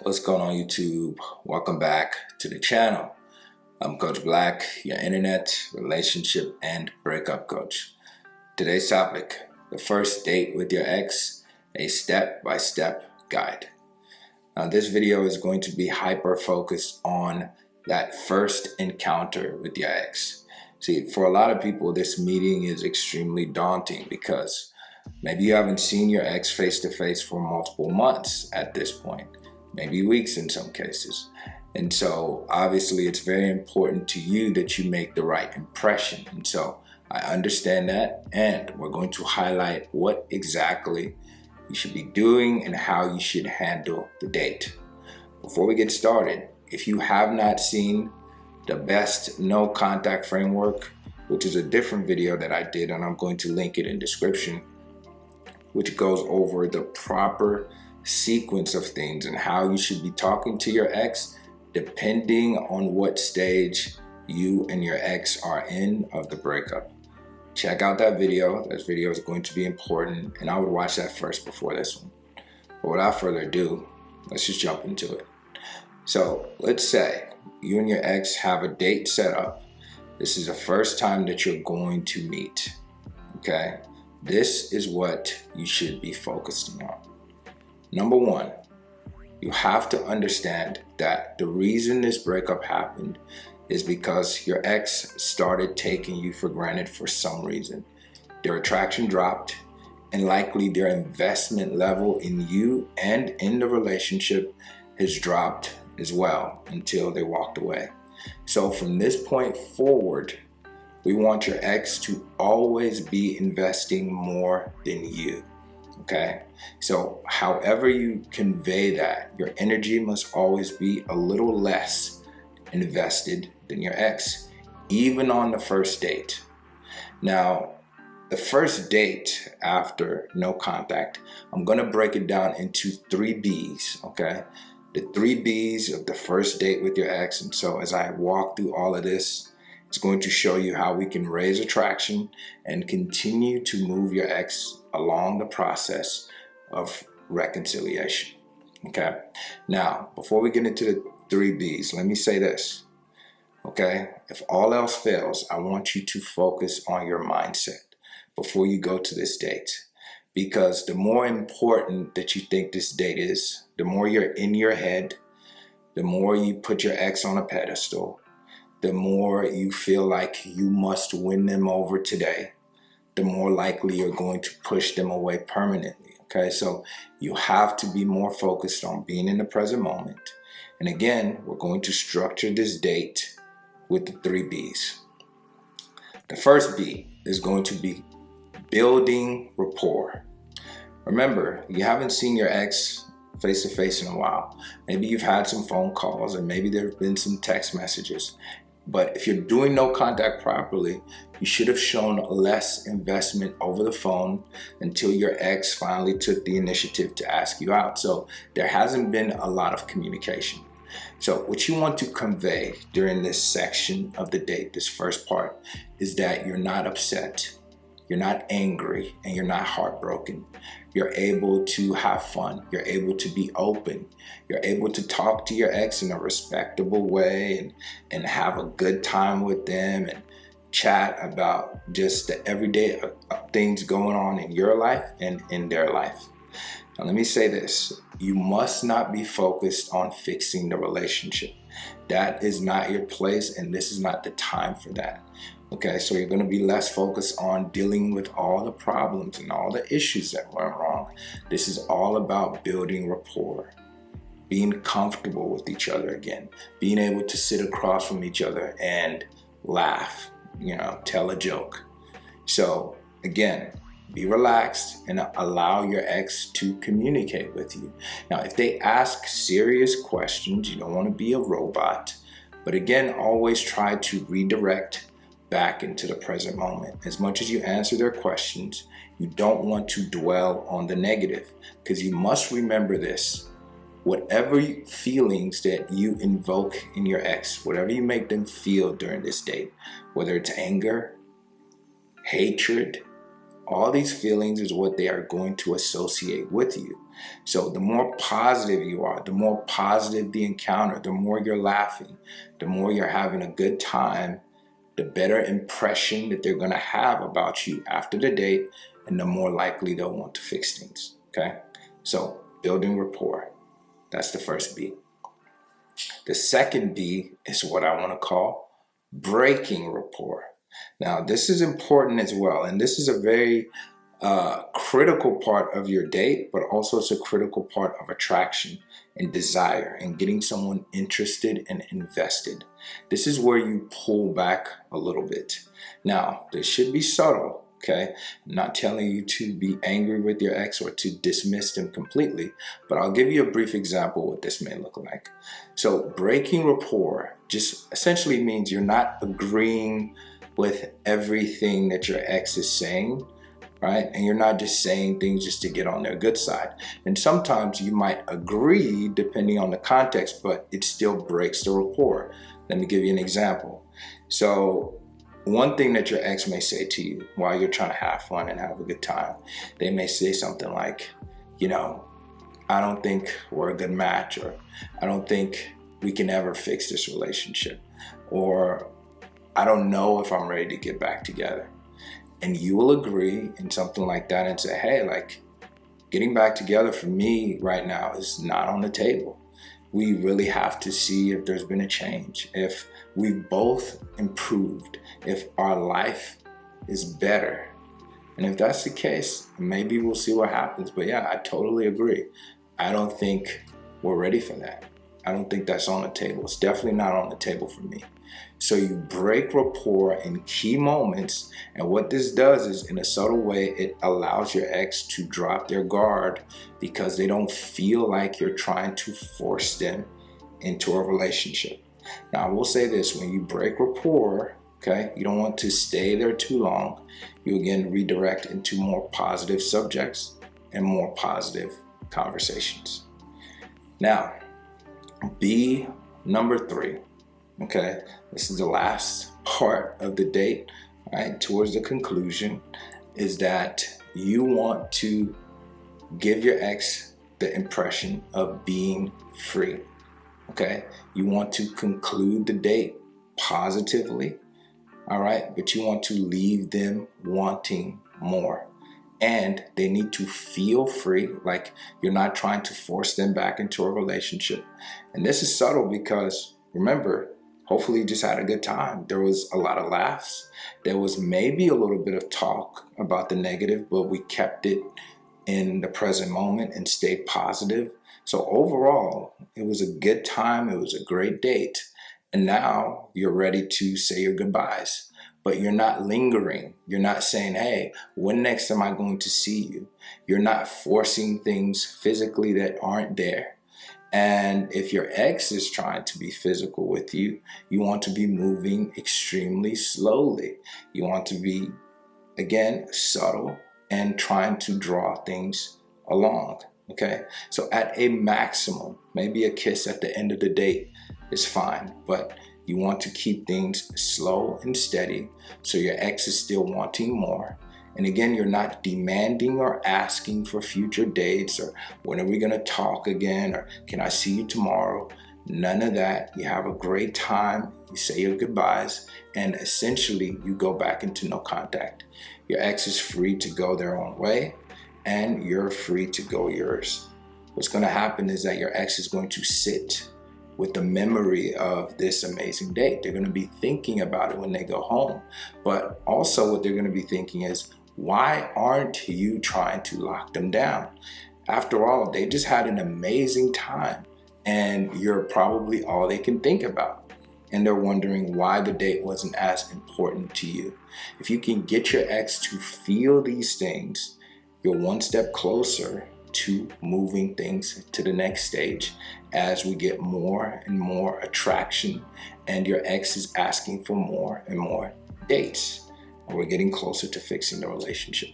What's going on, YouTube? Welcome back to the channel. I'm Coach Black, your internet, relationship, and breakup coach. Today's topic, the first date with your ex, a step-by-step guide. Now, this video is going to be hyper-focused on that first encounter with your ex. See, for a lot of people, this meeting is extremely daunting because maybe you haven't seen your ex face-to-face for multiple months at this point. Maybe weeks in some cases. And so obviously it's very important to you that you make the right impression. And so I understand that, and we're going to highlight what exactly you should be doing and how you should handle the date. Before we get started, if you have not seen the best no contact framework, which is a different video that I did, and I'm going to link it in description, which goes over the proper sequence of things and how you should be talking to your ex depending on what stage you and your ex are in of the breakup. Check out that video. That video is going to be important, and I would watch that first before this one. But without further ado, let's just jump into it. So let's say you and your ex have a date set up. This is the first time that you're going to meet, okay? This is what you should be focusing on. Number one, you have to understand that the reason this breakup happened is because your ex started taking you for granted for some reason. Their attraction dropped, and likely their investment level in you and in the relationship has dropped as well until they walked away. So from this point forward, we want your ex to always be investing more than you. Okay, so however you convey that, your energy must always be a little less invested than your ex, even on the first date. Now, the first date after no contact, I'm going to break it down into 3 B's, okay? The 3 B's of the first date with your ex. And so as I walk through all of this, it's going to show you how we can raise attraction and continue to move your ex along the process of reconciliation. Okay. Now, before we get into the 3 B's, let me say this. Okay. If all else fails, I want you to focus on your mindset before you go to this date. Because the more important that you think this date is, the more you're in your head, the more you put your ex on a pedestal, the more you feel like you must win them over today, the more likely you're going to push them away permanently. Okay, so you have to be more focused on being in the present moment. And again, we're going to structure this date with the 3 B's. The first B is going to be building rapport. Remember, you haven't seen your ex face to face in a while. Maybe you've had some phone calls, and maybe there have been some text messages. But if you're doing no contact properly, you should have shown less investment over the phone until your ex finally took the initiative to ask you out. So there hasn't been a lot of communication. So what you want to convey during this section of the date, this first part, is that you're not upset, you're not angry, and you're not heartbroken. You're able to have fun. You're able to be open. You're able to talk to your ex in a respectable way and have a good time with them and chat about just the everyday things going on in your life and in their life. Now, let me say this. You must not be focused on fixing the relationship. That is not your place, and this is not the time for that. Okay, so you're going to be less focused on dealing with all the problems and all the issues that went wrong. This is all about building rapport, being comfortable with each other again, being able to sit across from each other and laugh, tell a joke. So again, be relaxed and allow your ex to communicate with you. Now, if they ask serious questions, you don't want to be a robot, but again, always try to redirect back into the present moment. As much as you answer their questions, you don't want to dwell on the negative, because you must remember this. Whatever feelings that you invoke in your ex, whatever you make them feel during this date, whether it's anger, hatred, all these feelings is what they are going to associate with you. So the more positive you are, the more positive the encounter, the more you're laughing, the more you're having a good time, the better impression that they're going to have about you after the date, and the more likely they'll want to fix things. Okay? So building rapport, that's the first B. The second B is what I want to call breaking rapport. Now, this is important as well, and this is a very critical part of your date, but also it's a critical part of attraction and desire and getting someone interested and invested. This is where you pull back a little bit. Now, this should be subtle. Okay, I'm not telling you to be angry with your ex or to dismiss them completely, but I'll give you a brief example what this may look like. So breaking rapport just essentially means you're not agreeing with everything that your ex is saying, right? And you're not just saying things just to get on their good side. And sometimes you might agree depending on the context, but it still breaks the rapport. Let me give you an example. So one thing that your ex may say to you while you're trying to have fun and have a good time, they may say something like, I don't think we're a good match, or I don't think we can ever fix this relationship, or I don't know if I'm ready to get back together. And you will agree in something like that and say, hey, like, getting back together for me right now is not on the table. We really have to see if there's been a change, if we've both improved, if our life is better. And if that's the case, maybe we'll see what happens. But yeah, I totally agree. I don't think we're ready for that. I don't think that's on the table. It's definitely not on the table for me. So you break rapport in key moments, and what this does is, in a subtle way, it allows your ex to drop their guard because they don't feel like you're trying to force them into a relationship. Now, I will say this: when you break rapport, okay, you don't want to stay there too long. You again redirect into more positive subjects and more positive conversations. Now, B number 3. Okay, this is the last part of the date, right? Towards the conclusion, is that you want to give your ex the impression of being free. Okay, you want to conclude the date positively, all right? But you want to leave them wanting more. And they need to feel free, like you're not trying to force them back into a relationship. And this is subtle because, remember, hopefully you just had a good time. There was a lot of laughs. There was maybe a little bit of talk about the negative, but we kept it in the present moment and stayed positive. So overall, it was a good time. It was a great date. And now you're ready to say your goodbyes. But you're not lingering. You're not saying, hey, when next am I going to see you? You're not forcing things physically that aren't there. And if your ex is trying to be physical with you, you want to be moving extremely slowly. You want to be, again, subtle and trying to draw things along, okay? So at a maximum, maybe a kiss at the end of the date is fine, but you want to keep things slow and steady so your ex is still wanting more. And again, you're not demanding or asking for future dates or when are we going to talk again or can I see you tomorrow? None of that. You have a great time. You say your goodbyes and essentially you go back into no contact. Your ex is free to go their own way and you're free to go yours. What's going to happen is that your ex is going to sit with the memory of this amazing date. They're going to be thinking about it when they go home. But also what they're going to be thinking is, why aren't you trying to lock them down? After all, they just had an amazing time and you're probably all they can think about. And they're wondering why the date wasn't as important to you. If you can get your ex to feel these things, you're one step closer to moving things to the next stage as we get more and more attraction and your ex is asking for more and more dates. And we're getting closer to fixing the relationship.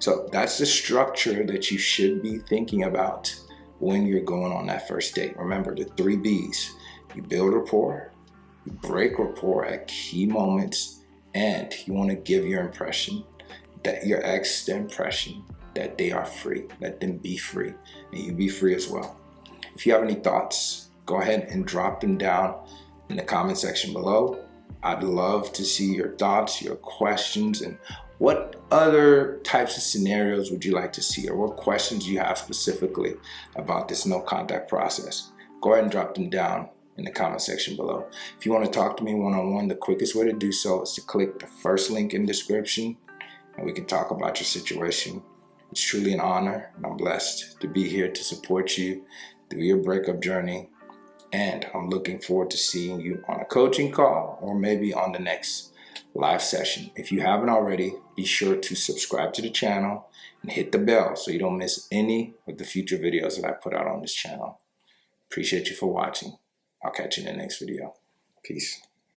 So that's the structure that you should be thinking about when you're going on that first date. Remember the 3 B's. You build rapport, you break rapport at key moments, and you want to give your impression, that your ex the impression that they are free. Let them be free, and you be free as well. If you have any thoughts, go ahead and drop them down in the comment section below. I'd love to see your thoughts, your questions, and what other types of scenarios would you like to see, or what questions you have specifically about this no contact process. Go ahead and drop them down in the comment section below. If you want to talk to me one-on-one, the quickest way to do so is to click the first link in the description, and we can talk about your situation. It's truly an honor, and I'm blessed to be here to support you through your breakup journey. And I'm looking forward to seeing you on a coaching call, or maybe on the next live session. If you haven't already, be sure to subscribe to the channel and hit the bell so you don't miss any of the future videos that I put out on this channel. Appreciate you for watching. I'll catch you in the next video. Peace.